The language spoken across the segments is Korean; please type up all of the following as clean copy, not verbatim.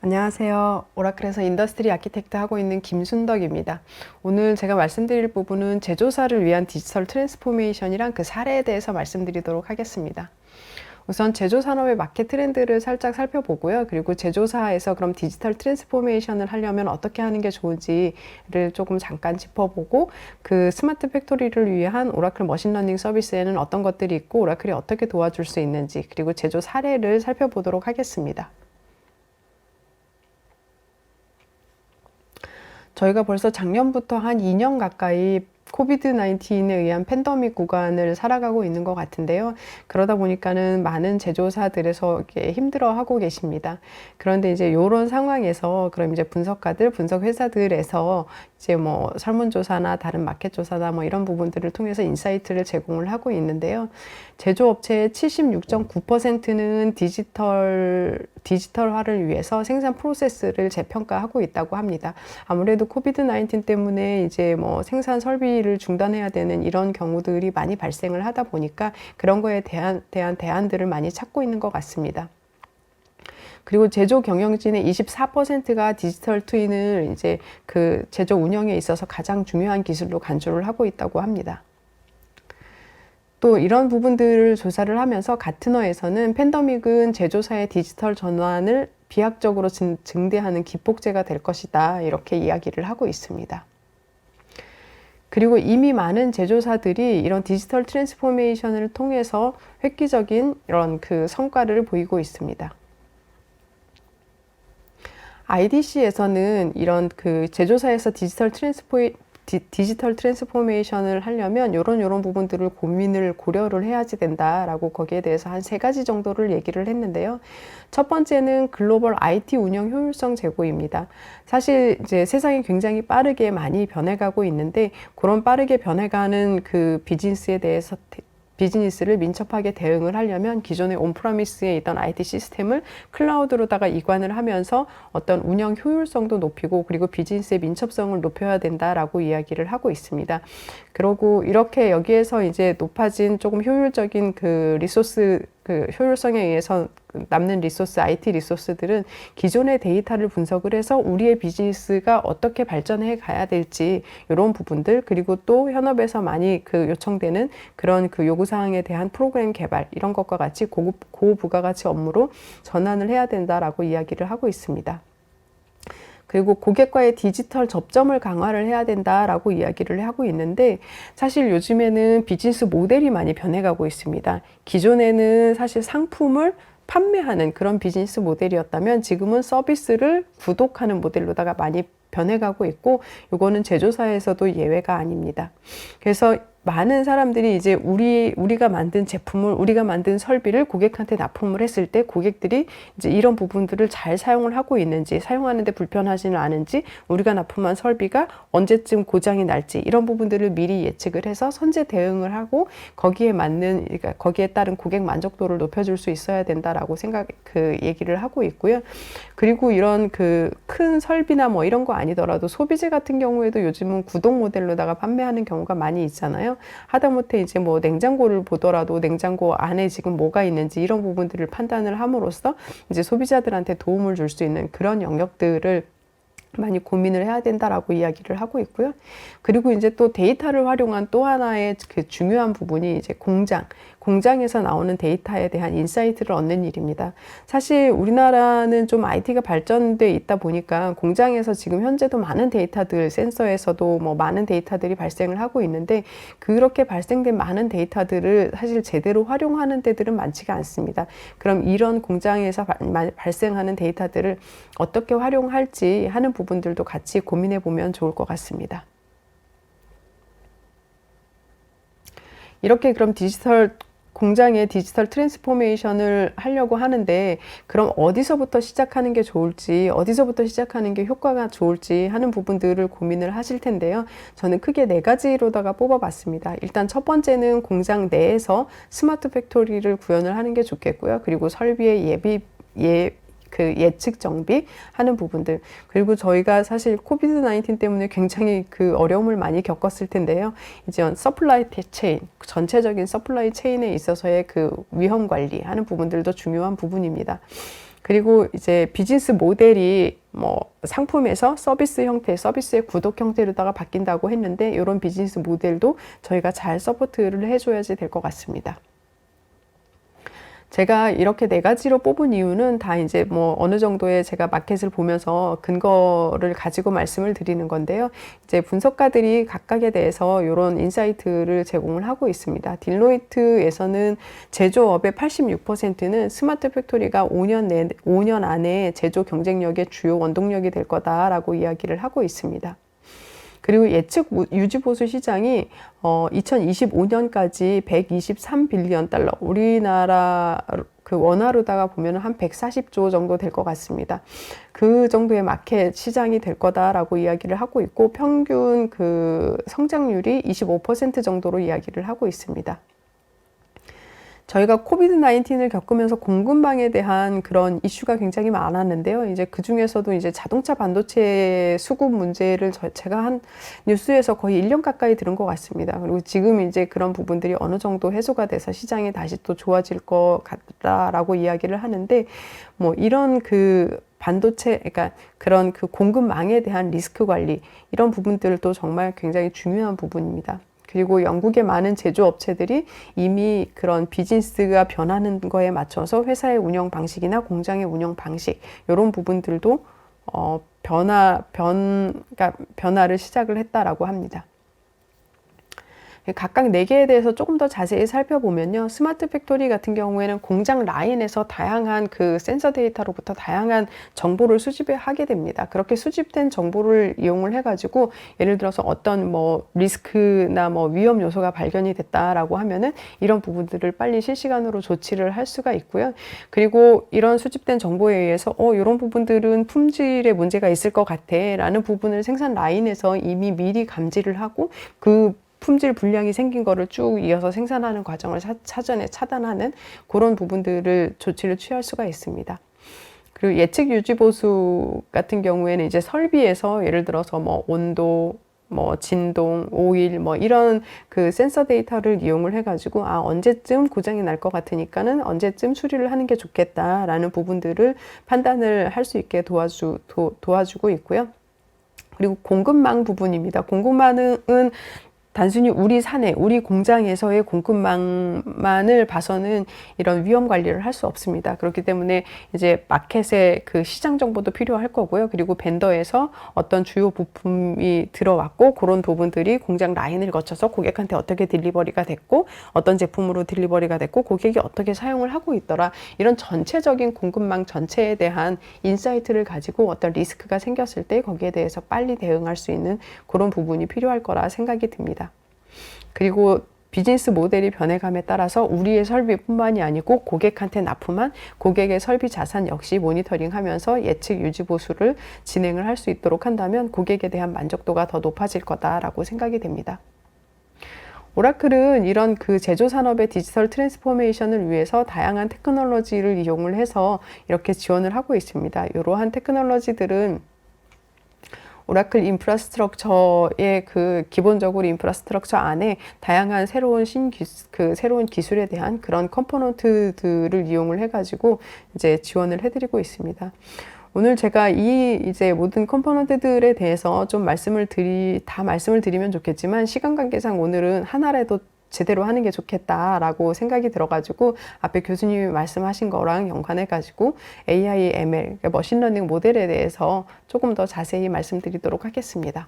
안녕하세요. 오라클에서 인더스트리 아키텍트 하고 있는 김순덕입니다. 오늘 제가 말씀드릴 부분은 제조사를 위한 디지털 트랜스포메이션이랑 그 사례에 대해서 말씀드리도록 하겠습니다. 우선 제조산업의 마켓 트렌드를 살짝 살펴보고요. 그리고 제조사에서 그럼 디지털 트랜스포메이션을 하려면 어떻게 하는 게 좋은지를 조금 잠깐 짚어보고, 그 스마트 팩토리를 위한 오라클 머신러닝 서비스에는 어떤 것들이 있고 오라클이 어떻게 도와줄 수 있는지, 그리고 제조 사례를 살펴보도록 하겠습니다. 저희가 벌써 작년부터 한 2년 가까이 코비드-19에 의한 팬데믹 구간을 살아가고 있는 것 같은데요. 그러다 보니까는 많은 제조사들에서 이렇게 힘들어하고 계십니다. 그런데 이제 이런 상황에서 그럼 이제 분석가들, 분석 회사들에서 이제 뭐 설문조사나 다른 마켓조사나 뭐 이런 부분들을 통해서 인사이트를 제공을 하고 있는데요. 제조업체의 76.9%는 디지털화를 위해서 생산 프로세스를 재평가하고 있다고 합니다. 아무래도 코비드-19 때문에 이제 뭐 생산 설비를 중단해야 되는 이런 경우들이 많이 발생을 하다 보니까 그런 거에 대한 대안들을 많이 찾고 있는 것 같습니다. 그리고 제조 경영진의 24%가 디지털 트윈을 이제 그 제조 운영에 있어서 가장 중요한 기술로 간주를 하고 있다고 합니다. 또 이런 부분들을 조사를 하면서 가트너에서는 팬데믹은 제조사의 디지털 전환을 비약적으로 증대하는 기폭제가 될 것이다, 이렇게 이야기를 하고 있습니다. 그리고 이미 많은 제조사들이 이런 디지털 트랜스포메이션을 통해서 획기적인 이런 그 성과를 보이고 있습니다. IDC에서는 이런 그 제조사에서 디지털 트랜스포메이션을 하려면 요런 부분들을 고려를 해야지 된다라고 거기에 대해서 한 3가지 정도를 얘기를 했는데요. 첫 번째는 글로벌 IT 운영 효율성 제고입니다. 사실 이제 세상이 굉장히 빠르게 많이 변해가고 있는데, 그런 빠르게 변해가는 그 비즈니스를 민첩하게 대응을 하려면 기존의 온프라미스에 있던 IT 시스템을 클라우드로다가 이관을 하면서 어떤 운영 효율성도 높이고, 그리고 비즈니스의 민첩성을 높여야 된다라고 이야기를 하고 있습니다. 그리고 이렇게 여기에서 이제 높아진 조금 효율적인 그 효율성에 의해서 남는 IT 리소스들은 기존의 데이터를 분석을 해서 우리의 비즈니스가 어떻게 발전해 가야 될지, 이런 부분들, 그리고 또 현업에서 많이 그 요청되는 그런 그 요구사항에 대한 프로그램 개발, 이런 것과 같이 고부가가치 업무로 전환을 해야 된다라고 이야기를 하고 있습니다. 그리고 고객과의 디지털 접점을 강화를 해야 된다라고 이야기를 하고 있는데, 사실 요즘에는 비즈니스 모델이 많이 변해가고 있습니다. 기존에는 사실 상품을 판매하는 그런 비즈니스 모델이었다면 지금은 서비스를 구독하는 모델로다가 많이 변해가고 있고, 이거는 제조사에서도 예외가 아닙니다. 그래서 많은 사람들이 이제 우리가 만든 제품을, 우리가 만든 설비를 고객한테 납품을 했을 때 고객들이 이제 이런 부분들을 잘 사용을 하고 있는지, 사용하는데 불편하지는 않은지, 우리가 납품한 설비가 언제쯤 고장이 날지, 이런 부분들을 미리 예측을 해서 선제 대응을 하고 그러니까 거기에 따른 고객 만족도를 높여줄 수 있어야 된다라고 얘기를 하고 있고요. 그리고 이런 그 큰 설비나 뭐 이런 거 아니더라도 소비재 같은 경우에도 요즘은 구독 모델로다가 판매하는 경우가 많이 있잖아요. 하다못해 이제 뭐 냉장고를 보더라도 냉장고 안에 지금 뭐가 있는지 이런 부분들을 판단을 함으로써 이제 소비자들한테 도움을 줄 수 있는 그런 영역들을 많이 고민을 해야 된다라고 이야기를 하고 있고요. 그리고 이제 또 데이터를 활용한 또 하나의 그 중요한 부분이 이제 공장에서 나오는 데이터에 대한 인사이트를 얻는 일입니다. 사실 우리나라는 좀 IT가 발전돼 있다 보니까 공장에서 지금 현재도 많은 데이터들, 센서에서도 뭐 많은 데이터들이 발생을 하고 있는데, 그렇게 발생된 많은 데이터들을 사실 제대로 활용하는 데들은 많지가 않습니다. 그럼 이런 공장에서 발생하는 데이터들을 어떻게 활용할지 하는 부분들도 같이 고민해 보면 좋을 것 같습니다. 이렇게 그럼 공장의 디지털 트랜스포메이션을 하려고 하는데, 그럼 어디서부터 시작하는 게 좋을지, 어디서부터 시작하는 게 효과가 좋을지 하는 부분들을 고민을 하실 텐데요. 저는 크게 4가지로다가 뽑아봤습니다. 일단 첫 번째는 공장 내에서 스마트 팩토리를 구현을 하는 게 좋겠고요. 그리고 설비의 예측 정비 하는 부분들, 그리고 저희가 사실 코비드-19 때문에 굉장히 그 어려움을 많이 겪었을 텐데요. 이제 서플라이 체인, 전체적인 서플라이 체인에 있어서의 그 위험 관리 하는 부분들도 중요한 부분입니다. 그리고 이제 비즈니스 모델이 뭐 상품에서 서비스 형태, 서비스의 구독 형태로다가 바뀐다고 했는데 이런 비즈니스 모델도 저희가 잘 서포트를 해줘야지 될 것 같습니다. 제가 이렇게 네 가지로 뽑은 이유는 다 이제 뭐 어느 정도의 제가 마켓을 보면서 근거를 가지고 말씀을 드리는 건데요. 이제 분석가들이 각각에 대해서 이런 인사이트를 제공을 하고 있습니다. 딜로이트에서는 제조업의 86%는 스마트 팩토리가 5년 안에 제조 경쟁력의 주요 원동력이 될 거다라고 이야기를 하고 있습니다. 그리고 예측 유지보수 시장이 2025년까지 123빌리언 달러, 우리나라 그 원화로다가 보면 한 140조 정도 될 것 같습니다. 그 정도의 마켓 시장이 될 거다라고 이야기를 하고 있고 평균 그 성장률이 25% 정도로 이야기를 하고 있습니다. 저희가 코비드-19을 겪으면서 공급망에 대한 그런 이슈가 굉장히 많았는데요. 이제 그 중에서도 이제 자동차 반도체 수급 문제를 제가 한 뉴스에서 거의 1년 가까이 들은 것 같습니다. 그리고 지금 이제 그런 부분들이 어느 정도 해소가 돼서 시장이 다시 또 좋아질 것 같다라고 이야기를 하는데, 뭐 이런 그 반도체, 그러니까 그런 그 공급망에 대한 리스크 관리, 이런 부분들도 정말 굉장히 중요한 부분입니다. 그리고 영국의 많은 제조업체들이 이미 그런 비즈니스가 변하는 거에 맞춰서 회사의 운영 방식이나 공장의 운영 방식 이런 부분들도 변화를 시작을 했다라고 합니다. 각각 4개에 대해서 조금 더 자세히 살펴보면요. 스마트 팩토리 같은 경우에는 공장 라인에서 다양한 그 센서 데이터로부터 다양한 정보를 수집하게 됩니다. 그렇게 수집된 정보를 이용을 해가지고 예를 들어서 어떤 뭐 리스크나 뭐 위험 요소가 발견이 됐다라고 하면은 이런 부분들을 빨리 실시간으로 조치를 할 수가 있고요. 그리고 이런 수집된 정보에 의해서 이런 부분들은 품질에 문제가 있을 것 같아 라는 부분을 생산 라인에서 이미 미리 감지를 하고 그 품질 불량이 생긴 거를 쭉 이어서 생산하는 과정을 사전에 차단하는 그런 부분들을 조치를 취할 수가 있습니다. 그리고 예측 유지 보수 같은 경우에는 이제 설비에서 예를 들어서 뭐 온도, 뭐 진동, 오일, 뭐 이런 그 센서 데이터를 이용을 해가지고 언제쯤 고장이 날 것 같으니까는 언제쯤 수리를 하는 게 좋겠다라는 부분들을 판단을 할 수 있게 도와주고 있고요. 그리고 공급망 부분입니다. 공급망은 단순히 우리 사내, 우리 공장에서의 공급망만을 봐서는 이런 위험 관리를 할 수 없습니다. 그렇기 때문에 이제 마켓의 그 시장 정보도 필요할 거고요. 그리고 벤더에서 어떤 주요 부품이 들어왔고 그런 부분들이 공장 라인을 거쳐서 고객한테 어떻게 딜리버리가 됐고 어떤 제품으로 딜리버리가 됐고 고객이 어떻게 사용을 하고 있더라. 이런 전체적인 공급망 전체에 대한 인사이트를 가지고 어떤 리스크가 생겼을 때 거기에 대해서 빨리 대응할 수 있는 그런 부분이 필요할 거라 생각이 듭니다. 그리고 비즈니스 모델이 변해감에 따라서 우리의 설비뿐만이 아니고 고객한테 납품한 고객의 설비 자산 역시 모니터링하면서 예측 유지 보수를 진행을 할 수 있도록 한다면 고객에 대한 만족도가 더 높아질 거다라고 생각이 됩니다. 오라클은 이런 그 제조 산업의 디지털 트랜스포메이션을 위해서 다양한 테크놀로지를 이용을 해서 이렇게 지원을 하고 있습니다. 이러한 테크놀로지들은 오라클 인프라스트럭처의 그 기본적으로 인프라스트럭처 안에 다양한 새로운 새로운 기술에 대한 그런 컴포넌트들을 이용을 해가지고 이제 지원을 해드리고 있습니다. 오늘 제가 이제 모든 컴포넌트들에 대해서 좀 말씀을 드리면 좋겠지만 시간 관계상 오늘은 하나라도 제대로 하는 게 좋겠다라고 생각이 들어가지고 앞에 교수님이 말씀하신 거랑 연관해가지고 AI, ML, 그러니까 머신러닝 모델에 대해서 조금 더 자세히 말씀드리도록 하겠습니다.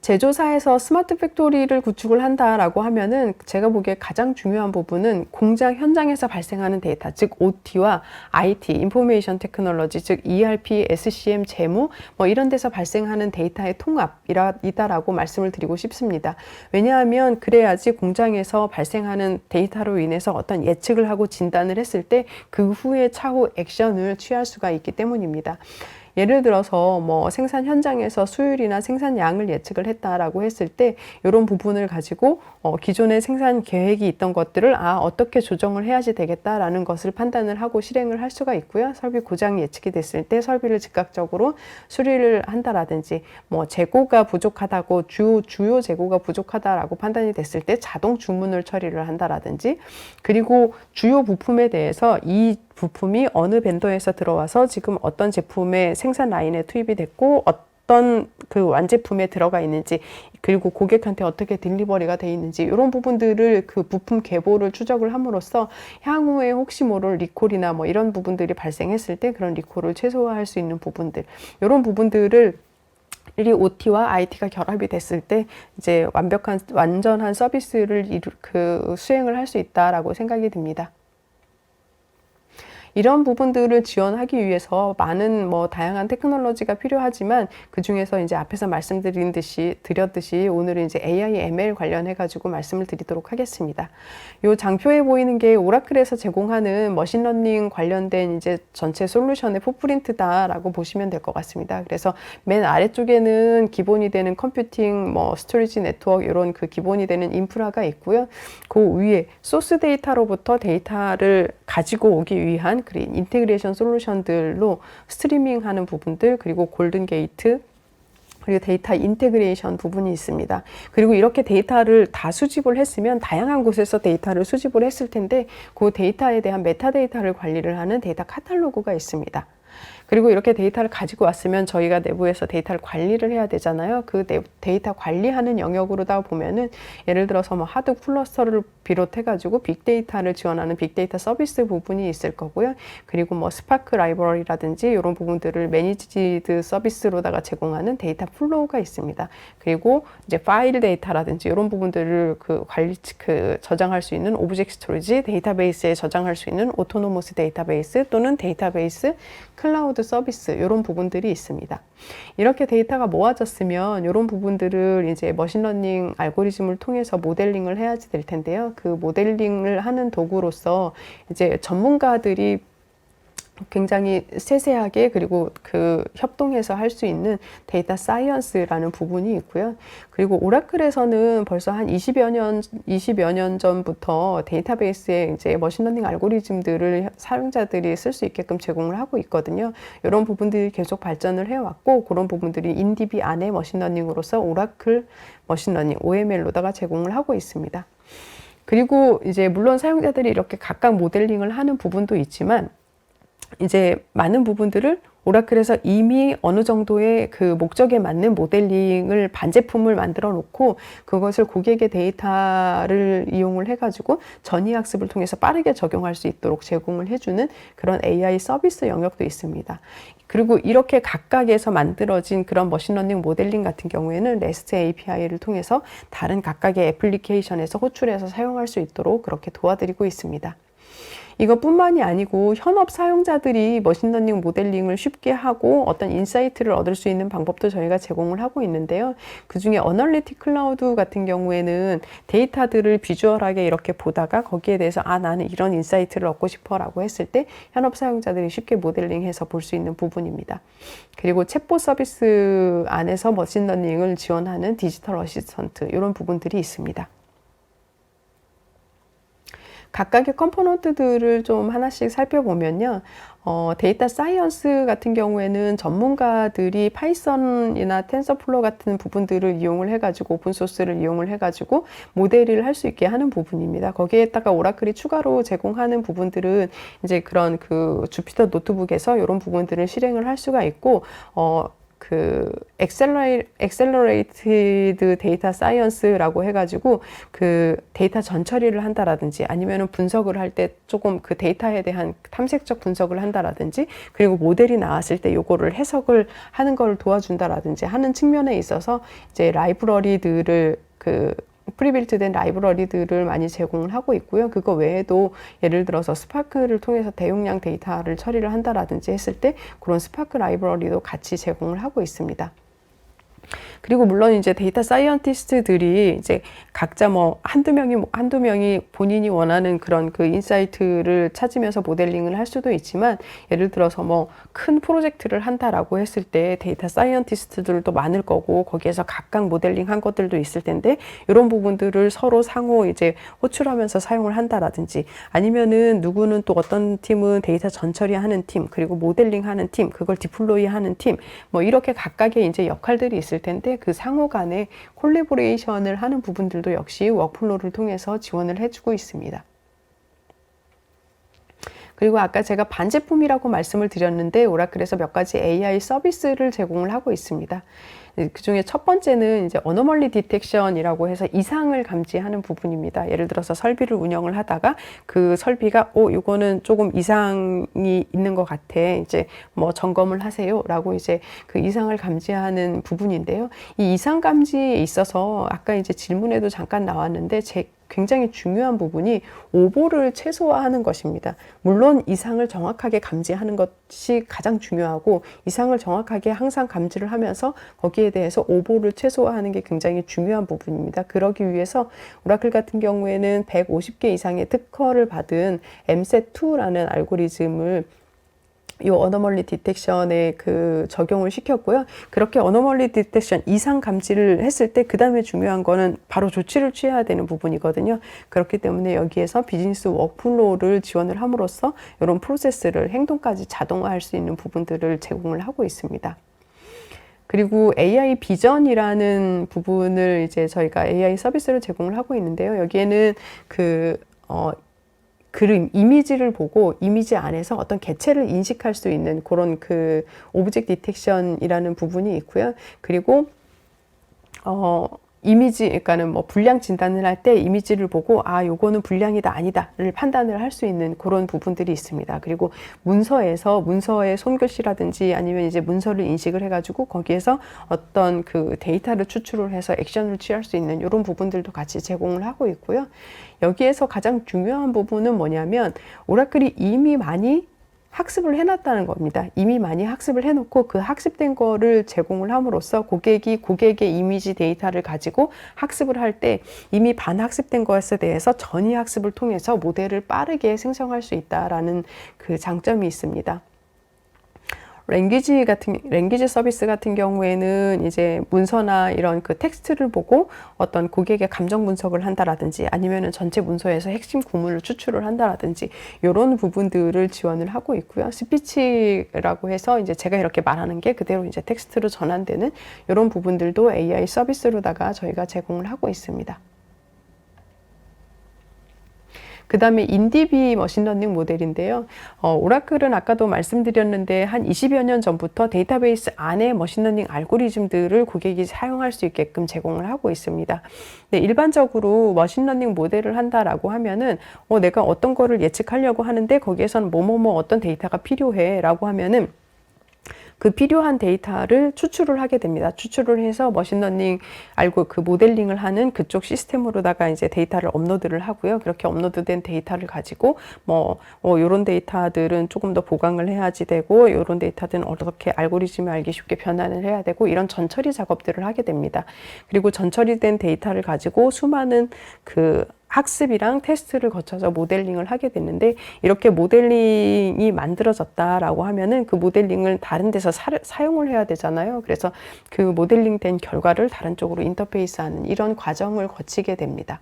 제조사에서 스마트 팩토리를 구축을 한다라고 하면은 제가 보기에 가장 중요한 부분은 공장 현장에서 발생하는 데이터, 즉 OT와 IT, 인포메이션 테크놀로지, 즉 ERP, SCM, 재무 뭐 이런 데서 발생하는 데이터의 통합이다라고 말씀을 드리고 싶습니다. 왜냐하면 그래야지 공장에서 발생하는 데이터로 인해서 어떤 예측을 하고 진단을 했을 때 그 후에 차후 액션을 취할 수가 있기 때문입니다. 예를 들어서 뭐 생산 현장에서 수율이나 생산량을 예측을 했다라고 했을 때 이런 부분을 가지고 기존의 생산 계획이 있던 것들을 어떻게 조정을 해야지 되겠다라는 것을 판단을 하고 실행을 할 수가 있고요. 설비 고장이 예측이 됐을 때 설비를 즉각적으로 수리를 한다라든지 뭐 재고가 부족하다고 주요 재고가 부족하다라고 판단이 됐을 때 자동 주문을 처리를 한다라든지 그리고 주요 부품에 대해서 이 부품이 어느 벤더에서 들어와서 지금 어떤 제품의 생산 라인에 투입이 됐고 어떤 그 완제품에 들어가 있는지, 그리고 고객한테 어떻게 딜리버리가 돼 있는지, 이런 부분들을 그 부품 계보를 추적을 함으로써 향후에 혹시 모를 리콜이나 뭐 이런 부분들이 발생했을 때 그런 리콜을 최소화할 수 있는 부분들, 이런 부분들을 이 OT와 IT가 결합이 됐을 때 이제 완전한 서비스를 수행을 할 수 있다라고 생각이 듭니다. 이런 부분들을 지원하기 위해서 많은 다양한 테크놀로지가 필요하지만, 그 중에서 이제 앞에서 드렸듯이 오늘은 이제 AI, ML 관련해 가지고 말씀을 드리도록 하겠습니다. 요 장표에 보이는 게 오라클에서 제공하는 머신러닝 관련된 이제 전체 솔루션의 풋프린트다라고 보시면 될 것 같습니다. 그래서 맨 아래쪽에는 기본이 되는 컴퓨팅, 스토리지 네트워크, 이런 그 기본이 되는 인프라가 있고요. 그 위에 소스 데이터로부터 데이터를 가지고 오기 위한 그린 인테그레이션 솔루션들로 스트리밍하는 부분들, 그리고 골든 게이트, 그리고 데이터 인테그레이션 부분이 있습니다. 그리고 이렇게 데이터를 다 수집을 했으면 다양한 곳에서 데이터를 수집을 했을 텐데, 그 데이터에 대한 메타데이터를 관리를 하는 데이터 카탈로그가 있습니다. 그리고 이렇게 데이터를 가지고 왔으면 저희가 내부에서 데이터를 관리를 해야 되잖아요. 그 데이터 관리하는 영역으로다 보면은 예를 들어서 하드 클러스터를 비롯해가지고 빅데이터를 지원하는 빅데이터 서비스 부분이 있을 거고요. 그리고 스파크 라이브러리라든지 이런 부분들을 매니지드 서비스로다가 제공하는 데이터 플로우가 있습니다. 그리고 이제 파일 데이터라든지 이런 부분들을 저장할 수 있는 오브젝트 스토리지, 데이터베이스에 저장할 수 있는 오토노머스 데이터베이스 또는 데이터베이스 클라우드 서비스, 이런 부분들이 있습니다. 이렇게 데이터가 모아졌으면 이런 부분들을 이제 머신러닝 알고리즘을 통해서 모델링을 해야지 될 텐데요. 그 모델링을 하는 도구로서 이제 전문가들이 굉장히 세세하게 그리고 협동해서 할 수 있는 데이터 사이언스라는 부분이 있고요. 그리고 오라클에서는 벌써 한 20여 년 전부터 데이터베이스에 이제 머신러닝 알고리즘들을 사용자들이 쓸 수 있게끔 제공을 하고 있거든요. 이런 부분들이 계속 발전을 해왔고, 그런 부분들이 인디비 안에 머신러닝으로서 오라클 머신러닝, OML로다가 제공을 하고 있습니다. 그리고 이제 물론 사용자들이 이렇게 각각 모델링을 하는 부분도 있지만, 이제 많은 부분들을 오라클에서 이미 어느 정도의 그 목적에 맞는 모델링을 반제품을 만들어 놓고 그것을 고객의 데이터를 이용을 해가지고 전이학습을 통해서 빠르게 적용할 수 있도록 제공을 해주는 그런 AI 서비스 영역도 있습니다. 그리고 이렇게 각각에서 만들어진 그런 머신러닝 모델링 같은 경우에는 REST API를 통해서 다른 각각의 애플리케이션에서 호출해서 사용할 수 있도록 그렇게 도와드리고 있습니다. 이것뿐만이 아니고 현업 사용자들이 머신러닝 모델링을 쉽게 하고 어떤 인사이트를 얻을 수 있는 방법도 저희가 제공을 하고 있는데요. 그중에 어널리틱 클라우드 같은 경우에는 데이터들을 비주얼하게 이렇게 보다가 거기에 대해서 나는 이런 인사이트를 얻고 싶어 라고 했을 때 현업 사용자들이 쉽게 모델링해서 볼 수 있는 부분입니다. 그리고 챗봇 서비스 안에서 머신러닝을 지원하는 디지털 어시스턴트, 이런 부분들이 있습니다. 각각의 컴포넌트들을 좀 하나씩 살펴보면요. 데이터 사이언스 같은 경우에는 전문가들이 파이썬이나 텐서플로우 같은 부분들을 이용을 해가지고 오픈소스를 이용을 해가지고 모델을 할 수 있게 하는 부분입니다. 거기에다가 오라클이 추가로 제공하는 부분들은 이제 그런 주피터 노트북에서 이런 부분들을 실행을 할 수가 있고, 엑셀러레이티드 데이터 사이언스라고 해가지고 데이터 전처리를 한다라든지, 아니면은 분석을 할 때 조금 그 데이터에 대한 탐색적 분석을 한다라든지, 그리고 모델이 나왔을 때 요거를 해석을 하는 걸 도와준다라든지 하는 측면에 있어서 이제 라이브러리들을 프리빌트된 라이브러리들을 많이 제공을 하고 있고요. 그거 외에도 예를 들어서 스파크를 통해서 대용량 데이터를 처리를 한다라든지 했을 때 그런 스파크 라이브러리도 같이 제공을 하고 있습니다. 그리고 물론 이제 데이터 사이언티스트들이 이제 각자 한두 명이 본인이 원하는 그런 인사이트를 찾으면서 모델링을 할 수도 있지만, 예를 들어서 큰 프로젝트를 한다라고 했을 때 데이터 사이언티스트들도 많을 거고, 거기에서 각각 모델링 한 것들도 있을 텐데, 이런 부분들을 서로 상호 이제 호출하면서 사용을 한다라든지, 아니면은 누구는 또 어떤 팀은 데이터 전처리 하는 팀, 그리고 모델링 하는 팀, 그걸 디플로이 하는 팀, 이렇게 각각의 이제 역할들이 있을 텐데, 그 상호 간에 콜래보레이션을 하는 부분들도 역시 워크플로우를 통해서 지원을 해주고 있습니다. 그리고 아까 제가 반제품이라고 말씀을 드렸는데 오라클에서 몇 가지 AI 서비스를 제공을 하고 있습니다. 그 중에 첫 번째는 이제 어노멀리 디텍션이라고 해서 이상을 감지하는 부분입니다. 예를 들어서 설비를 운영을 하다가 그 설비가 이거는 조금 이상이 있는 것 같아. 이제 뭐 점검을 하세요라고 이제 그 이상을 감지하는 부분인데요. 이 이상 감지에 있어서 아까 이제 질문에도 잠깐 나왔는데 굉장히 중요한 부분이 오보를 최소화하는 것입니다. 물론 이상을 정확하게 감지하는 것이 가장 중요하고 이상을 정확하게 항상 감지를 하면서 거기에 대해서 오보를 최소화하는 게 굉장히 중요한 부분입니다. 그러기 위해서 오라클 같은 경우에는 150개 이상의 특허를 받은 MSET2라는 알고리즘을 이 어노멀리 디텍션에 그 적용을 시켰고요. 그렇게 어노멀리 디텍션 이상 감지를 했을 때 그 다음에 중요한 거는 바로 조치를 취해야 되는 부분이거든요. 그렇기 때문에 여기에서 비즈니스 워크플로우를 지원을 함으로써 이런 프로세스를 행동까지 자동화할 수 있는 부분들을 제공을 하고 있습니다. 그리고 AI 비전이라는 부분을 이제 저희가 AI 서비스를 제공을 하고 있는데요. 여기에는 그림, 이미지를 보고 이미지 안에서 어떤 개체를 인식할 수 있는 그런 그 오브젝트 디텍션이라는 부분이 있고요. 그리고 이미지, 그러니까는 뭐 불량 진단을 할 때 이미지를 보고 요거는 불량이다 아니다를 판단을 할 수 있는 그런 부분들이 있습니다. 그리고 문서의 손글씨라든지 아니면 이제 문서를 인식을 해가지고 거기에서 어떤 그 데이터를 추출을 해서 액션을 취할 수 있는 이런 부분들도 같이 제공을 하고 있고요. 여기에서 가장 중요한 부분은 뭐냐면 오라클이 이미 많이 학습을 해놨다는 겁니다. 이미 많이 학습을 해놓고 그 학습된 거를 제공을 함으로써 고객의 이미지 데이터를 가지고 학습을 할 때 이미 반학습된 것에 대해서 전이 학습을 통해서 모델을 빠르게 생성할 수 있다라는 그 장점이 있습니다. 랭귀지 서비스 같은 경우에는 이제 문서나 이런 그 텍스트를 보고 어떤 고객의 감정 분석을 한다라든지 아니면은 전체 문서에서 핵심 구문을 추출을 한다라든지 이런 부분들을 지원을 하고 있고요. 스피치라고 해서 이제 제가 이렇게 말하는 게 그대로 이제 텍스트로 전환되는 이런 부분들도 AI 서비스로다가 저희가 제공을 하고 있습니다. 그 다음에 인디비 머신러닝 모델인데요. 오라클은 아까도 말씀드렸는데 한 20여 년 전부터 데이터베이스 안에 머신러닝 알고리즘들을 고객이 사용할 수 있게끔 제공을 하고 있습니다. 네, 일반적으로 머신러닝 모델을 한다라고 하면은 내가 어떤 거를 예측하려고 하는데 거기에서는 뭐뭐뭐 어떤 데이터가 필요해 라고 하면은 그 필요한 데이터를 추출을 하게 됩니다. 추출을 해서 머신러닝 그 모델링을 하는 그쪽 시스템으로다가 이제 데이터를 업로드를 하고요. 그렇게 업로드된 데이터를 가지고 요런 데이터들은 조금 더 보강을 해야지 되고 요런 데이터들은 어떻게 알고리즘이 알기 쉽게 변환을 해야 되고 이런 전처리 작업들을 하게 됩니다. 그리고 전처리된 데이터를 가지고 수많은 그 학습이랑 테스트를 거쳐서 모델링을 하게 됐는데 이렇게 모델링이 만들어졌다라고 하면은 그 모델링을 다른 데서 사용을 해야 되잖아요. 그래서 그 모델링된 결과를 다른 쪽으로 인터페이스하는 이런 과정을 거치게 됩니다.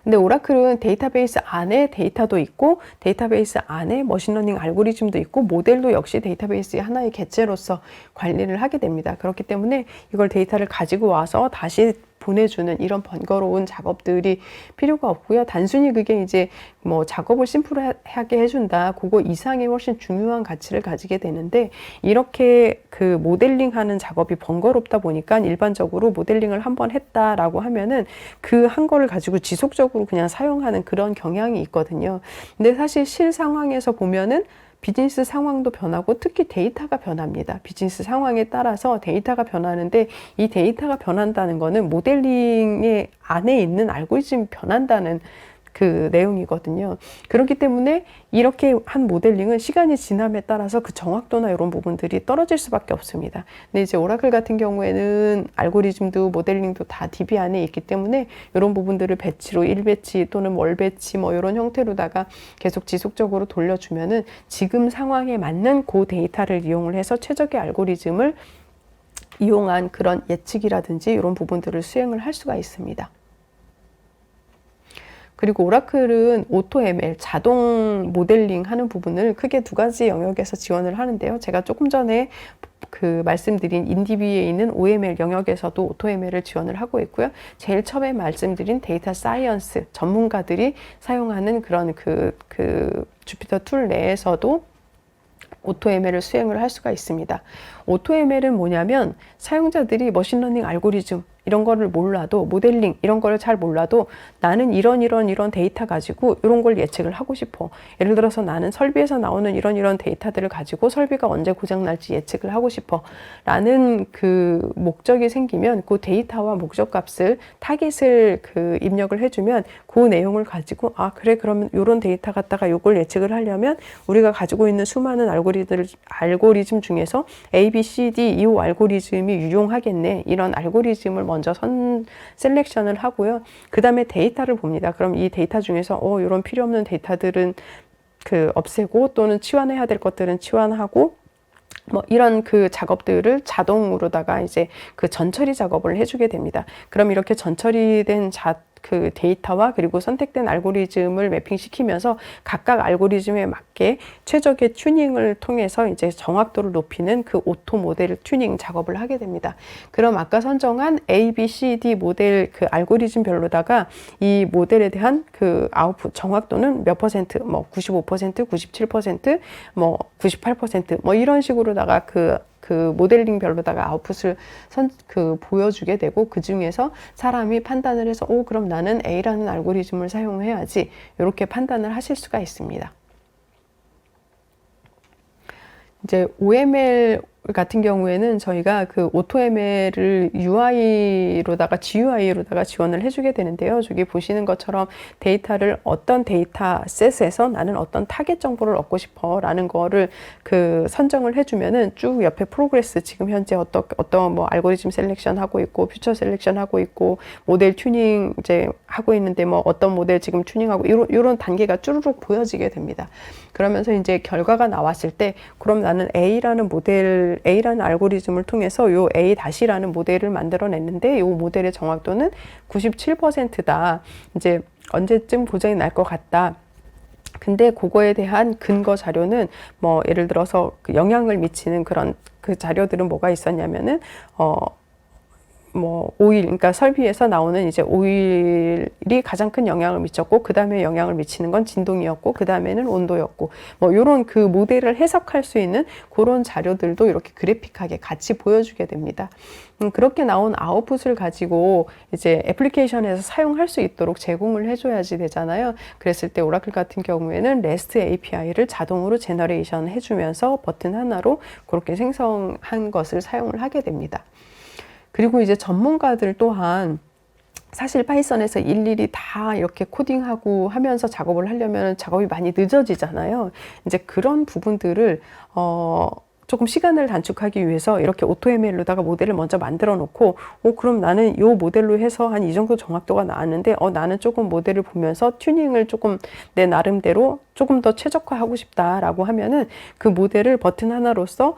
근데 오라클은 데이터베이스 안에 데이터도 있고 데이터베이스 안에 머신러닝 알고리즘도 있고 모델도 역시 데이터베이스의 하나의 개체로서 관리를 하게 됩니다. 그렇기 때문에 이걸 데이터를 가지고 와서 다시 보내주는 이런 번거로운 작업들이 필요가 없고요. 단순히 그게 이제 뭐 작업을 심플하게 해준다. 그거 이상의 훨씬 중요한 가치를 가지게 되는데 이렇게 그 모델링하는 작업이 번거롭다 보니까 일반적으로 모델링을 한번 했다라고 하면은 그 한 거를 가지고 지속적으로 그냥 사용하는 그런 경향이 있거든요. 근데 사실 실 상황에서 보면은 비즈니스 상황도 변하고 특히 데이터가 변합니다. 비즈니스 상황에 따라서 데이터가 변하는데 이 데이터가 변한다는 거는 모델링의 안에 있는 알고리즘이 변한다는 그 내용이거든요. 그렇기 때문에 이렇게 한 모델링은 시간이 지남에 따라서 그 정확도나 이런 부분들이 떨어질 수밖에 없습니다. 근데 이제 오라클 같은 경우에는 알고리즘도 모델링도 다 DB 안에 있기 때문에 이런 부분들을 배치로 1배치 또는 월 배치 뭐 이런 형태로다가 계속 지속적으로 돌려주면은 지금 상황에 맞는 그 데이터를 이용을 해서 최적의 알고리즘을 이용한 그런 예측이라든지 이런 부분들을 수행을 할 수가 있습니다. 그리고 오라클은 오토ML, 자동 모델링 하는 부분을 크게 두 가지 영역에서 지원을 하는데요. 제가 조금 전에 그 말씀드린 인디비에 있는 OML 영역에서도 오토ML을 지원을 하고 있고요. 제일 처음에 말씀드린 데이터 사이언스 전문가들이 사용하는 그런 그 주피터 툴 내에서도 오토ML을 수행을 할 수가 있습니다. 오토ML은 뭐냐면 사용자들이 머신러닝 알고리즘 이런 거를 몰라도 모델링 이런 거를 잘 몰라도 나는 이런 데이터 가지고 이런 걸 예측을 하고 싶어. 예를 들어서 나는 설비에서 나오는 이런 데이터들을 가지고 설비가 언제 고장 날지 예측을 하고 싶어 라는 그 목적이 생기면 그 데이터와 목적값을 타깃을 그 입력을 해주면 그 내용을 가지고 아 그래 그러면 이런 데이터 갖다가 이걸 예측을 하려면 우리가 가지고 있는 수많은 알고리즘 중에서 A, B, C, D 이 알고리즘이 유용하겠네. 이런 알고리즘을 먼저 셀렉션을 하고요. 그 다음에 데이터를 봅니다. 그럼 이 데이터 중에서 이런 필요 없는 데이터들은 그 없애고 또는 치환해야 될 것들은 치환하고 뭐 이런 그 작업들을 자동으로다가 이제 그 전처리 작업을 해주게 됩니다. 그럼 이렇게 전처리된 그 데이터와 그리고 선택된 알고리즘을 매핑시키면서 각각 알고리즘에 맞게 최적의 튜닝을 통해서 이제 정확도를 높이는 그 오토 모델 튜닝 작업을 하게 됩니다. 그럼 아까 선정한 A, B, C, D 모델 그 알고리즘별로다가 이 모델에 대한 그 아웃풋 정확도는 몇 퍼센트, 뭐 95%, 97%, 뭐 98%, 뭐 이런 식으로다가 그 모델링별로다가 아웃풋을 보여주게 되고 그 중에서 사람이 판단을 해서 그럼 나는 A라는 알고리즘을 사용해야지 이렇게 판단을 하실 수가 있습니다. 이제 OML 같은 경우에는 저희가 그 오토ML을 UI로다가 GUI로다가 지원을 해주게 되는데요. 저기 보시는 것처럼 데이터를 어떤 데이터셋에서 나는 어떤 타겟 정보를 얻고 싶어 라는 거를 그 선정을 해주면은 쭉 옆에 프로그레스 지금 현재 어떤 뭐 알고리즘 셀렉션 하고 있고 퓨처 셀렉션 하고 있고 모델 튜닝 이제 하고 있는데 뭐 어떤 모델 지금 튜닝하고 이런 단계가 쭈루룩 보여지게 됩니다. 그러면서 이제 결과가 나왔을 때 그럼 나는 A라는 알고리즘을 통해서 요 A-라는 모델을 만들어냈는데 요 모델의 정확도는 97%다. 이제 언제쯤 고장이 날 것 같다. 근데 그거에 대한 근거 자료는 뭐 예를 들어서 그 영향을 미치는 그런 그 자료들은 뭐가 있었냐면은 뭐 오일, 그러니까 설비에서 나오는 이제 오일이 가장 큰 영향을 미쳤고 그 다음에 영향을 미치는 건 진동이었고 그 다음에는 온도였고 뭐 이런 그 모델을 해석할 수 있는 그런 자료들도 이렇게 그래픽하게 같이 보여주게 됩니다. 그렇게 나온 아웃풋을 가지고 이제 애플리케이션에서 사용할 수 있도록 제공을 해줘야지 되잖아요. 그랬을 때 오라클 같은 경우에는 REST API를 자동으로 제너레이션 해주면서 버튼 하나로 그렇게 생성한 것을 사용을 하게 됩니다. 그리고 이제 전문가들 또한 사실 파이썬에서 일일이 다 이렇게 코딩하고 하면서 작업을 하려면 작업이 많이 늦어지잖아요. 이제 그런 부분들을 조금 시간을 단축하기 위해서 이렇게 오토ML로다가 모델을 먼저 만들어 놓고 그럼 나는 이 모델로 해서 한 이 정도 정확도가 나왔는데 나는 조금 모델을 보면서 튜닝을 조금 내 나름대로 조금 더 최적화하고 싶다라고 하면은 그 모델을 버튼 하나로서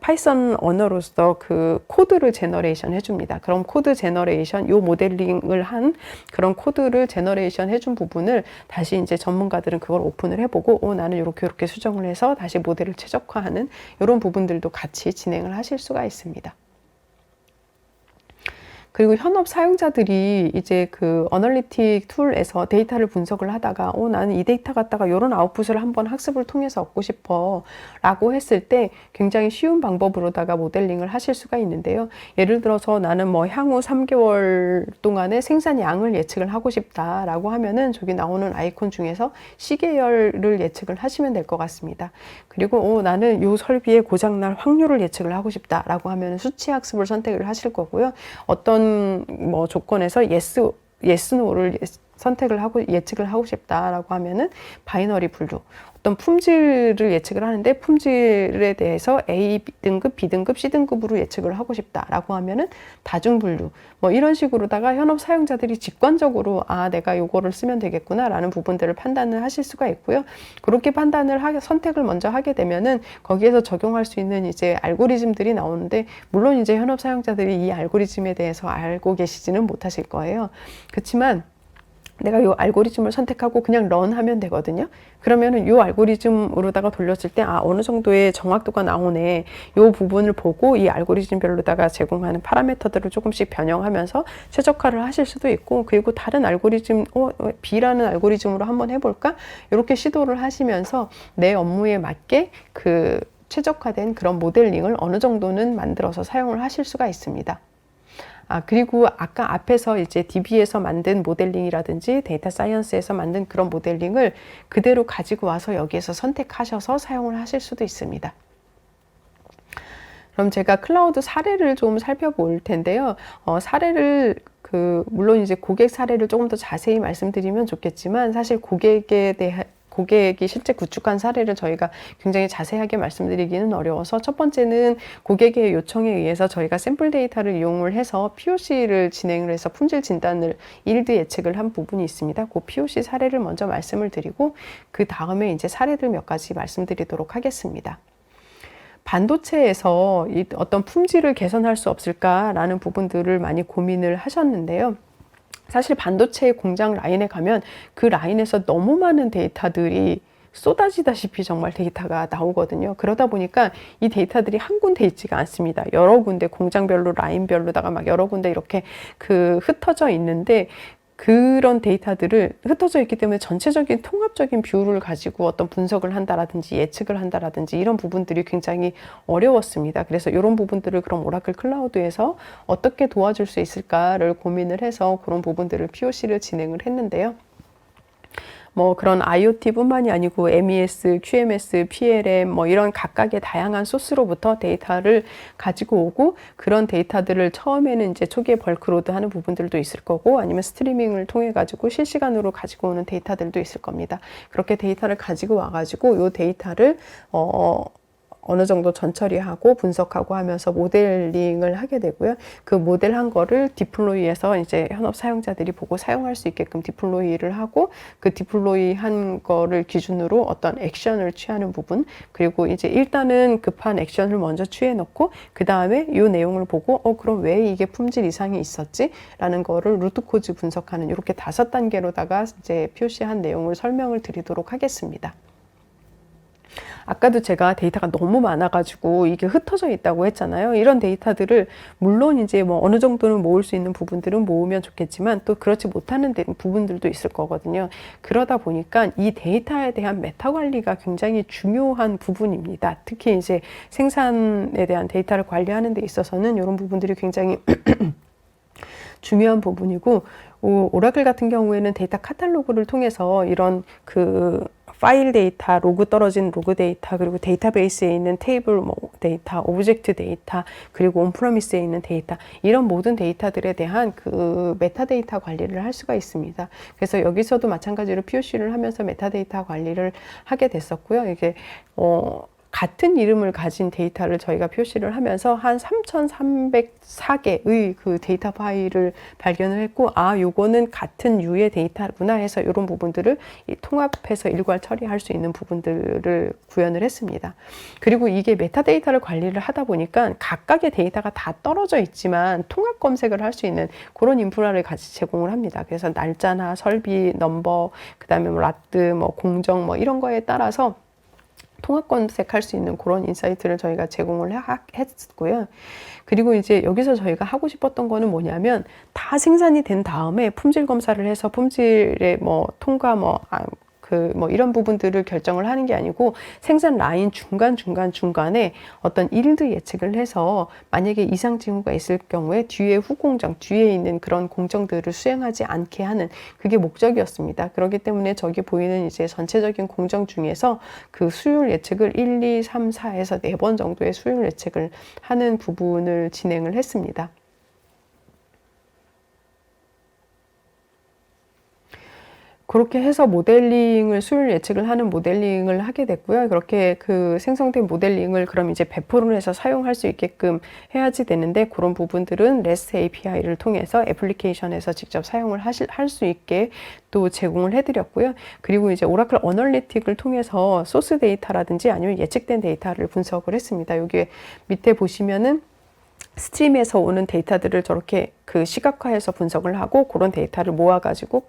파이썬 언어로서 그 코드를 제너레이션 해줍니다. 그럼 코드 제너레이션, 요 모델링을 한 그런 코드를 제너레이션 해준 부분을 다시 이제 전문가들은 그걸 오픈을 해보고 나는 이렇게 수정을 해서 다시 모델을 최적화하는 이런 부분들도 같이 진행을 하실 수가 있습니다. 그리고 현업 사용자들이 이제 그 어널리틱 툴에서 데이터를 분석을 하다가 나는 이 데이터 갖다가 이런 아웃풋을 한번 학습을 통해서 얻고 싶어 라고 했을 때 굉장히 쉬운 방법으로다가 모델링을 하실 수가 있는데요. 예를 들어서 나는 뭐 향후 3개월 동안의 생산량을 예측을 하고 싶다 라고 하면은 저기 나오는 아이콘 중에서 시계열을 예측을 하시면 될 것 같습니다. 그리고 나는 이 설비의 고장날 확률을 예측을 하고 싶다 라고 하면 수치 학습을 선택을 하실 거고요. 어떤 뭐 조건에서 yes, no를 선택을 하고 예측을 하고 싶다라고 하면은 바이너리 분류. 어떤 품질을 예측을 하는데 품질에 대해서 A 등급, B 등급, C 등급으로 예측을 하고 싶다라고 하면은 다중 분류. 뭐 이런 식으로다가 현업 사용자들이 직관적으로 내가 요거를 쓰면 되겠구나라는 부분들을 판단을 하실 수가 있고요. 그렇게 선택을 먼저 하게 되면은 거기에서 적용할 수 있는 이제 알고리즘들이 나오는데 물론 이제 현업 사용자들이 이 알고리즘에 대해서 알고 계시지는 못하실 거예요. 그렇지만 내가 이 알고리즘을 선택하고 그냥 런하면 되거든요. 그러면은 이 알고리즘으로다가 돌렸을 때 어느 정도의 정확도가 나오네. 이 부분을 보고 이 알고리즘별로다가 제공하는 파라미터들을 조금씩 변형하면서 최적화를 하실 수도 있고, 그리고 다른 알고리즘, B라는 알고리즘으로 한번 해볼까? 이렇게 시도를 하시면서 내 업무에 맞게 그 최적화된 그런 모델링을 어느 정도는 만들어서 사용을 하실 수가 있습니다. 그리고 아까 앞에서 이제 DB에서 만든 모델링이라든지 데이터 사이언스에서 만든 그런 모델링을 그대로 가지고 와서 여기에서 선택하셔서 사용을 하실 수도 있습니다. 그럼 제가 클라우드 사례를 좀 살펴볼 텐데요. 사례를 물론 이제 고객 사례를 조금 더 자세히 말씀드리면 좋겠지만, 사실 고객이 실제 구축한 사례를 저희가 굉장히 자세하게 말씀드리기는 어려워서, 첫 번째는 고객의 요청에 의해서 저희가 샘플 데이터를 이용을 해서 POC를 진행을 해서 품질 진단을 일드 예측을 한 부분이 있습니다. 그 POC 사례를 먼저 말씀을 드리고 그 다음에 이제 사례들 몇 가지 말씀드리도록 하겠습니다. 반도체에서 어떤 품질을 개선할 수 없을까라는 부분들을 많이 고민을 하셨는데요. 사실 반도체 공장 라인에 가면 그 라인에서 너무 많은 데이터들이 쏟아지다시피 정말 데이터가 나오거든요. 그러다 보니까 이 데이터들이 한 군데 있지가 않습니다. 여러 군데 공장별로 라인별로다가 막 여러 군데 이렇게 흩어져 있는데, 그런 데이터들을 흩어져 있기 때문에 전체적인 통합적인 뷰를 가지고 어떤 분석을 한다라든지 예측을 한다라든지 이런 부분들이 굉장히 어려웠습니다. 그래서 이런 부분들을 그럼 오라클 클라우드에서 어떻게 도와줄 수 있을까를 고민을 해서 그런 부분들을 POC를 진행을 했는데요. 그런 IoT뿐만이 아니고 MES, QMS, PLM 이런 각각의 다양한 소스로부터 데이터를 가지고 오고, 그런 데이터들을 처음에는 이제 초기에 벌크로드 하는 부분들도 있을 거고, 아니면 스트리밍을 통해 가지고 실시간으로 가지고 오는 데이터들도 있을 겁니다. 그렇게 데이터를 가지고 와가지고 이 데이터를 어느 정도 전처리하고 분석하고 하면서 모델링을 하게 되고요. 그 모델한 거를 디플로이해서 이제 현업 사용자들이 보고 사용할 수 있게끔 디플로이를 하고, 그 디플로이 한 거를 기준으로 어떤 액션을 취하는 부분, 그리고 이제 일단은 급한 액션을 먼저 취해 놓고 그 다음에 이 내용을 보고 그럼 왜 이게 품질 이상이 있었지? 라는 거를 루트 코즈 분석하는, 이렇게 5단계로다가 이제 표시한 내용을 설명을 드리도록 하겠습니다. 아까도 제가 데이터가 너무 많아가지고 이게 흩어져 있다고 했잖아요. 이런 데이터들을 물론 이제 어느 정도는 모을 수 있는 부분들은 모으면 좋겠지만, 또 그렇지 못하는 부분들도 있을 거거든요. 그러다 보니까 이 데이터에 대한 메타 관리가 굉장히 중요한 부분입니다. 특히 이제 생산에 대한 데이터를 관리하는 데 있어서는 이런 부분들이 굉장히 중요한 부분이고, 오라클 같은 경우에는 데이터 카탈로그를 통해서 이런 파일 데이터, 로그 떨어진 로그 데이터, 그리고 데이터베이스에 있는 테이블 데이터, 오브젝트 데이터, 그리고 온프라미스에 있는 데이터, 이런 모든 데이터들에 대한 메타데이터 관리를 할 수가 있습니다. 그래서 여기서도 마찬가지로 POC를 하면서 메타데이터 관리를 하게 됐었고요. 이게 같은 이름을 가진 데이터를 저희가 표시를 하면서 한 3,304개의 그 데이터 파일을 발견을 했고, 요거는 같은 유의 데이터구나 해서 이런 부분들을 통합해서 일괄 처리할 수 있는 부분들을 구현을 했습니다. 그리고 이게 메타데이터를 관리를 하다 보니까 각각의 데이터가 다 떨어져 있지만 통합 검색을 할 수 있는 그런 인프라를 같이 제공을 합니다. 그래서 날짜나 설비, 넘버, 그 다음에 라트, 공정 이런 거에 따라서 통합 검색할 수 있는 그런 인사이트를 저희가 제공을 했고요. 그리고 이제 여기서 저희가 하고 싶었던 거는 뭐냐면, 다 생산이 된 다음에 품질 검사를 해서 품질의 통과 이런 부분들을 결정을 하는 게 아니고, 생산 라인 중간에 어떤 일드 예측을 해서 만약에 이상 징후가 있을 경우에 뒤에 후공정, 뒤에 있는 그런 공정들을 수행하지 않게 하는, 그게 목적이었습니다. 그렇기 때문에 저기 보이는 이제 전체적인 공정 중에서 그 수율 예측을 1, 2, 3, 4에서 4번 정도의 수율 예측을 하는 부분을 진행을 했습니다. 그렇게 해서 수율 예측을 하는 모델링을 하게 됐고요. 그렇게 생성된 모델링을 그럼 이제 배포를 해서 사용할 수 있게끔 해야지 되는데, 그런 부분들은 REST API를 통해서 애플리케이션에서 직접 사용을 할 수 있게 또 제공을 해드렸고요. 그리고 이제 오라클 어널리틱을 통해서 소스 데이터라든지 아니면 예측된 데이터를 분석을 했습니다. 여기 밑에 보시면은 스트림에서 오는 데이터들을 저렇게 그 시각화해서 분석을 하고 그런 데이터를 모아가지고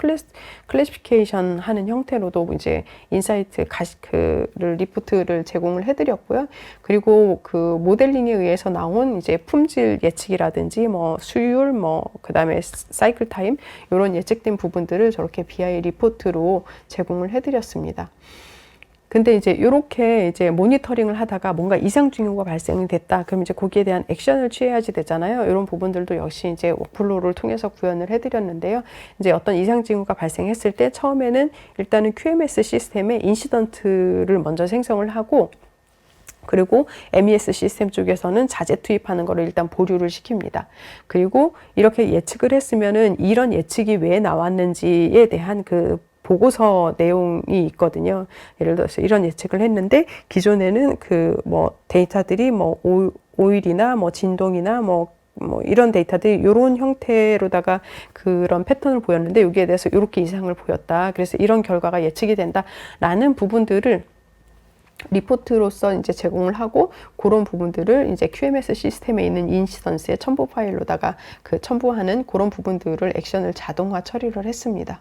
클래시피케이션 하는 형태로도 이제 인사이트 그를 리포트를 제공을 해드렸고요. 그리고 그 모델링에 의해서 나온 이제 품질 예측이라든지 뭐 수율 뭐 그다음에 사이클 타임 이런 예측된 부분들을 저렇게 BI 리포트로 제공을 해드렸습니다. 근데 이제 이렇게 이제 모니터링을 하다가 뭔가 이상 징후가 발생이 됐다. 그럼 이제 거기에 대한 액션을 취해야지 되잖아요. 이런 부분들도 역시 이제 워크플로우를 통해서 구현을 해드렸는데요. 이제 어떤 이상 징후가 발생했을 때 처음에는 일단은 QMS 시스템에 인시던트를 먼저 생성을 하고 그리고 MES 시스템 쪽에서는 자재 투입하는 거를 일단 보류를 시킵니다. 그리고 이렇게 예측을 했으면은 이런 예측이 왜 나왔는지에 대한 그 보고서 내용이 있거든요. 예를 들어서 이런 예측을 했는데 기존에는 그 뭐 데이터들이 뭐 오일이나 뭐 진동이나 뭐 이런 데이터들이 이런 형태로다가 그런 패턴을 보였는데 여기에 대해서 이렇게 이상을 보였다. 그래서 이런 결과가 예측이 된다라는 부분들을 리포트로서 이제 제공을 하고 그런 부분들을 이제 QMS 시스템에 있는 인시던스의 첨부 파일로다가 그 첨부하는 그런 부분들을 액션을 자동화 처리를 했습니다.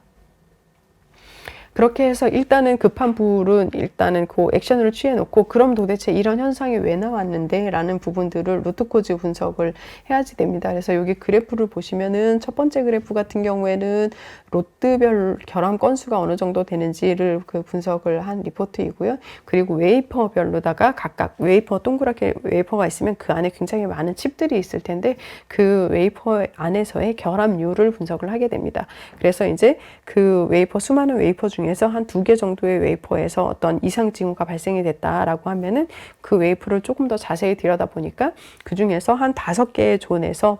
그렇게 해서 일단은 급한 불은 일단은 그 액션을 취해 놓고 그럼 도대체 이런 현상이 왜 나왔는데 라는 부분들을 루트코즈 분석을 해야지 됩니다. 그래서 여기 그래프를 보시면은 첫 번째 그래프 같은 경우에는 롯드별 결함 건수가 어느 정도 되는지를 그 분석을 한 리포트이고요. 그리고 웨이퍼별로다가 각각 웨이퍼 동그랗게 웨이퍼가 있으면 그 안에 굉장히 많은 칩들이 있을 텐데 그 웨이퍼 안에서의 결함률을 분석을 하게 됩니다. 그래서 이제 그 웨이퍼 수많은 웨이퍼 중에서 한 2개 정도의 웨이퍼에서 어떤 이상 징후가 발생이 됐다라고 하면은 그 웨이퍼를 조금 더 자세히 들여다보니까 그 중에서 한 5개의 존에서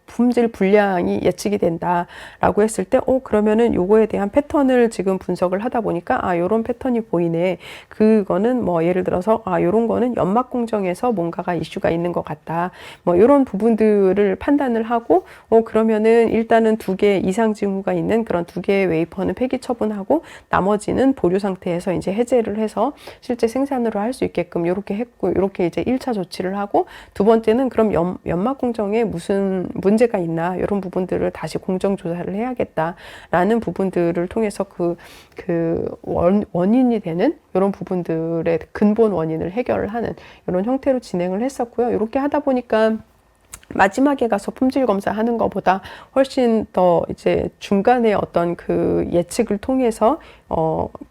품질 불량이 예측이 된다라고 했을 때, 그러면은 요거에 대한 패턴을 지금 분석을 하다 보니까, 요런 패턴이 보이네. 그거는 뭐 예를 들어서, 요런 거는 연막 공정에서 뭔가가 이슈가 있는 것 같다. 뭐 요런 부분들을 판단을 하고, 그러면은 일단은 2개 이상 징후가 있는 그런 2개의 웨이퍼는 폐기 처분하고, 나머지는 보류 상태에서 이제 해제를 해서 실제 생산으로 할 수 있게끔 요렇게 했고, 요렇게 이제 1차 조치를 하고, 두 번째는 그럼 연막 공정에 무슨 문제가 있나 이런 부분들을 다시 공정 조사를 해야겠다라는 부분들을 통해서 원인이 되는 이런 부분들의 근본 원인을 해결을 하는 이런 형태로 진행을 했었고요. 이렇게 하다 보니까 마지막에 가서 품질 검사하는 것보다 훨씬 더 이제 중간에 어떤 그 예측을 통해서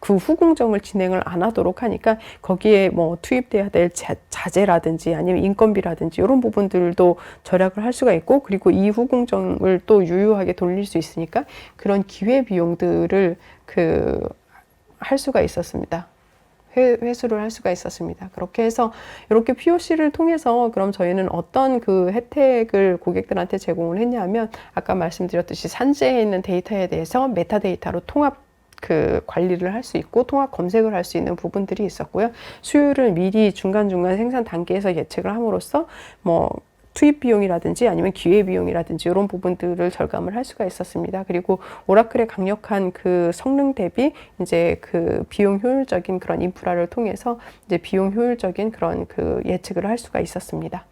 그 후공정을 진행을 안 하도록 하니까 거기에 뭐 투입돼야 될 자재라든지 아니면 인건비라든지 이런 부분들도 절약을 할 수가 있고 그리고 이 후공정을 또 유효하게 돌릴 수 있으니까 그런 기회 비용들을 할 수가 있었습니다. 회수를 할 수가 있었습니다. 그렇게 해서 이렇게 POC를 통해서 그럼 저희는 어떤 그 혜택을 고객들한테 제공을 했냐면 아까 말씀드렸듯이 산재에 있는 데이터에 대해서 메타데이터로 통합 관리를 할 수 있고 통합 검색을 할 수 있는 부분들이 있었고요. 수요를 미리 중간중간 생산 단계에서 예측을 함으로써 뭐 투입 비용이라든지 아니면 기회 비용이라든지 이런 부분들을 절감을 할 수가 있었습니다. 그리고 오라클의 강력한 그 성능 대비 이제 그 비용 효율적인 그런 인프라를 통해서 이제 비용 효율적인 그런 그 예측을 할 수가 있었습니다.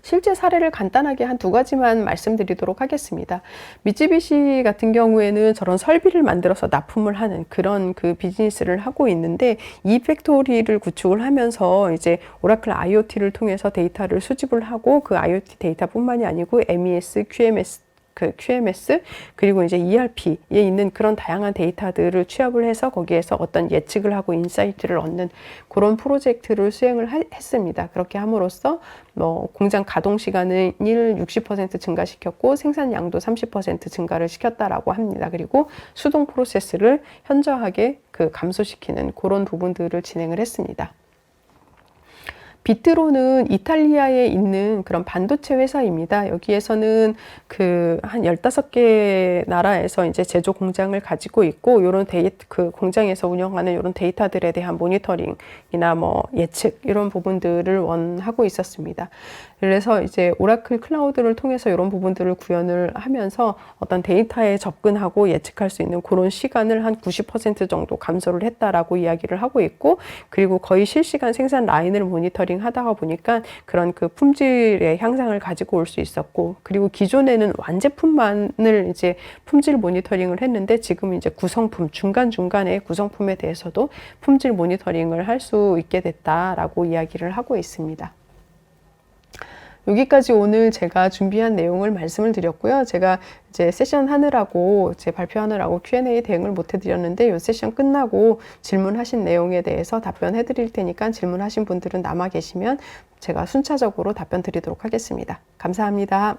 실제 사례를 간단하게 한 2가지만 말씀드리도록 하겠습니다. 미쯔비시 같은 경우에는 저런 설비를 만들어서 납품을 하는 그런 그 비즈니스를 하고 있는데 이 팩토리를 구축을 하면서 이제 오라클 IoT를 통해서 데이터를 수집을 하고 그 IoT 데이터뿐만이 아니고 MES, QMS 그리고 이제 ERP에 있는 그런 다양한 데이터들을 취합을 해서 거기에서 어떤 예측을 하고 인사이트를 얻는 그런 프로젝트를 수행을 했습니다. 그렇게 함으로써 뭐 공장 가동 시간을 60% 증가시켰고 생산량도 30% 증가를 시켰다라고 합니다. 그리고 수동 프로세스를 현저하게 감소시키는 그런 부분들을 진행을 했습니다. 비트로는 이탈리아에 있는 그런 반도체 회사입니다. 여기에서는 한 15개 나라에서 이제 제조 공장을 가지고 있고, 요런 그 공장에서 운영하는 요런 데이터들에 대한 모니터링이나 뭐 예측, 이런 부분들을 원하고 있었습니다. 그래서 이제 오라클 클라우드를 통해서 이런 부분들을 구현을 하면서 어떤 데이터에 접근하고 예측할 수 있는 그런 시간을 한 90% 정도 감소를 했다라고 이야기를 하고 있고, 그리고 거의 실시간 생산 라인을 모니터링 모니터링 하다가 보니까 그런 그 품질의 향상을 가지고 올 수 있었고, 그리고 기존에는 완제품만을 이제 품질 모니터링을 했는데 지금 이제 구성품, 중간중간에 구성품에 대해서도 품질 모니터링을 할 수 있게 됐다라고 이야기를 하고 있습니다. 여기까지 오늘 제가 준비한 내용을 말씀을 드렸고요. 제가 이제 세션 하느라고, 제 발표하느라고 Q&A 대응을 못 해드렸는데 이 세션 끝나고 질문하신 내용에 대해서 답변해 드릴 테니까 질문하신 분들은 남아 계시면 제가 순차적으로 답변 드리도록 하겠습니다. 감사합니다.